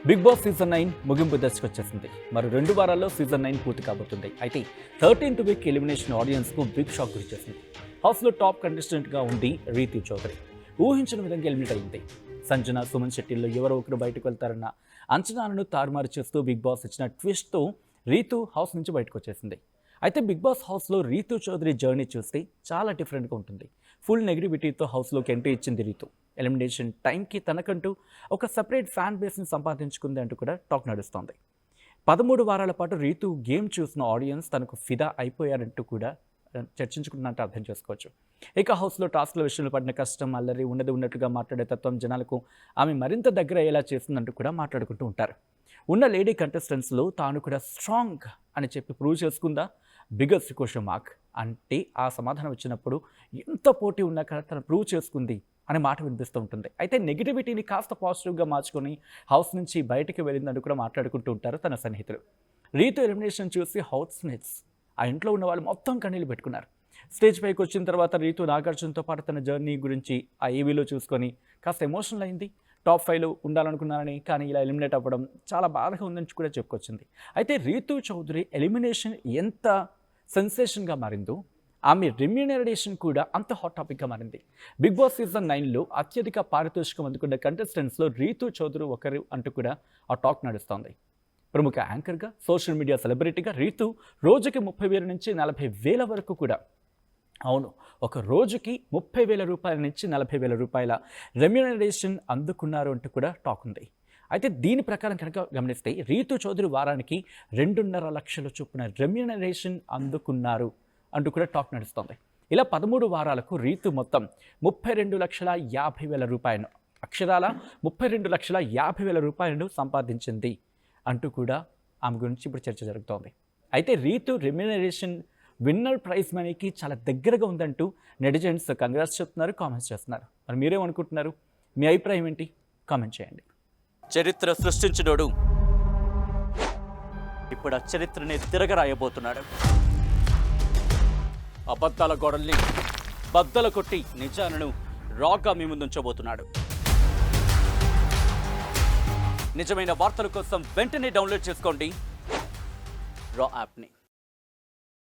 Big boss season 9 ముగింపు దశకు వచ్చేసింది. మరో 2 వారాల్లో సీజన్ 9 పూర్తి కాబోతుంది. అయితే 13th వీక్ ఎలిమినేషన్ ఆడియన్స్కు బిగ్ షాక్ గురిచేసింది. హౌస్లో టాప్ కంటెస్టెంట్గా ఉంది రీతు చౌదరి. ఊహించిన విధంగా ఎలిమినేట్ అయింది. సంజన, సుమన్ శెట్టిల్లో ఎవరో ఒకరు బయటకు వెళ్తారన్న అంచనాలను తారుమారు చేస్తూ బిగ్ బాస్ ఇచ్చిన ట్విస్ట్తో రీతు హౌస్ నుంచి బయటకు వచ్చేసింది. అయితే బిగ్ బాస్ హౌస్లో రీతు చౌదరి జర్నీ చూస్తే చాలా డిఫరెంట్గా ఉంటుంది. ఫుల్ నెగిటివిటీతో హౌస్లోకి ఎంట్రీ ఇచ్చింది రీతు. ఎలిమినేషన్ టైంకి తనకంటూ ఒక సపరేట్ ఫ్యాన్ బేస్ని సంపాదించుకుంది అంటూ కూడా టాక్ నడుస్తోంది. 13 వారాల పాటు రీతు గేమ్ చూసిన ఆడియన్స్ తనకు ఫిదా అయిపోయారంటూ కూడా చర్చించుకున్నట్టు అర్థం చేసుకోవచ్చు. ఇక హౌస్లో టాస్క్ల విషయంలో పడిన కష్టం, అల్లరి, ఉన్నట్టుగా మాట్లాడే తత్వం జనాలకు ఆమె మరింత దగ్గర అయ్యేలా చేస్తుందంటూ కూడా మాట్లాడుకుంటూ ఉంటారు. ఉన్న లేడీ కంటెస్టెంట్స్లో తాను కూడా స్ట్రాంగ్ అని చెప్పి ప్రూవ్ చేసుకుందా? Biggest question mark. అంటే ఆ సమాధానం వచ్చినప్పుడు ఎంత పోటీ ఉన్నా కదా తను ప్రూవ్ చేసుకుంది అనే మాట వినిపిస్తూ ఉంటుంది. అయితే నెగిటివిటీని కాస్త పాజిటివ్గా మార్చుకొని హౌస్ నుంచి బయటికి వెళ్ళిందని కూడా మాట్లాడుకుంటూ ఉంటారు తన సన్నిహితులు. రీతు ఎలిమినేషన్ చూసి హౌస్ మేట్స్, ఆ ఇంట్లో ఉన్న వాళ్ళు మొత్తం కన్నీళ్ళు పెట్టుకున్నారు. స్టేజ్ పైకి వచ్చిన తర్వాత రీతు నాగార్జునతో పాటు తన జర్నీ గురించి ఆ ఏవీలో చూసుకొని కాస్త ఎమోషనల్ అయింది. టాప్ 5లో ఉండాలనుకున్నానని, కానీ ఇలా ఎలిమినేట్ అవ్వడం చాలా బాధగా ఉందని కూడా చెప్పుకొచ్చింది. అయితే రీతు చౌదరి ఎలిమినేషన్ ఎంత సెన్సేషన్గా మారిందో ఆమె రెమ్యూనరేషన్ కూడా అంత హాట్ టాపిక్గా మారింది. బిగ్ బాస్ సీజన్ 9లో అత్యధిక పారితోషికం అందుకున్న కంటెస్టెంట్స్లో రీతు చౌదరి ఒకరు అంటూ కూడా ఆ టాక్ నడుస్తోంది. ప్రముఖ యాంకర్గా, సోషల్ మీడియా సెలబ్రిటీగా రీతు రోజుకి 30,000 నుంచి 40,000 వరకు కూడా, అవును, ఒక రోజుకి 30,000 రూపాయల నుంచి 40,000 రూపాయల రెమ్యూనరేషన్ అందుకున్నారు అంటూ కూడా టాక్ ఉంది. అయితే దీని ప్రకారం కనుక గమనిస్తే రీతు చౌదరి వారానికి 2.5 లక్షల చొప్పున రెమ్యూనరేషన్ అందుకున్నారు అంటూ కూడా టాక్ నడుస్తోంది. ఇలా 13 వారాలకు రీతు మొత్తం 32,50,000 రూపాయలను, అక్షరాల 32,50,000 రూపాయలను సంపాదించింది అంటూ కూడా ఆమె గురించి ఇప్పుడు చర్చ జరుగుతోంది. అయితే రీతు రెమ్యూనరేషన్ విన్నర్ ప్రైజ్ మనీకి చాలా దగ్గరగా ఉందంటూ నెటిజన్స్ కంగ్రాట్స్ చెప్తున్నారు, కామెంట్స్ చేస్తున్నారు. మరి మీరేమనుకుంటున్నారు? మీ అభిప్రాయం ఏంటి? కామెంట్ చేయండి. చరిత్ర సృష్టించినోడు ఇప్పుడు ఆ చరిత్రని తిరగరాయబోతున్నాడు. అబద్ధాల గోడల్ని బద్దలు కొట్టి నిజాలను రాగా మీ ముందుంచబోతున్నాడు. నిజమైన వార్తల కోసం వెంటనే డౌన్లోడ్ చేసుకోండి రా యాప్ని.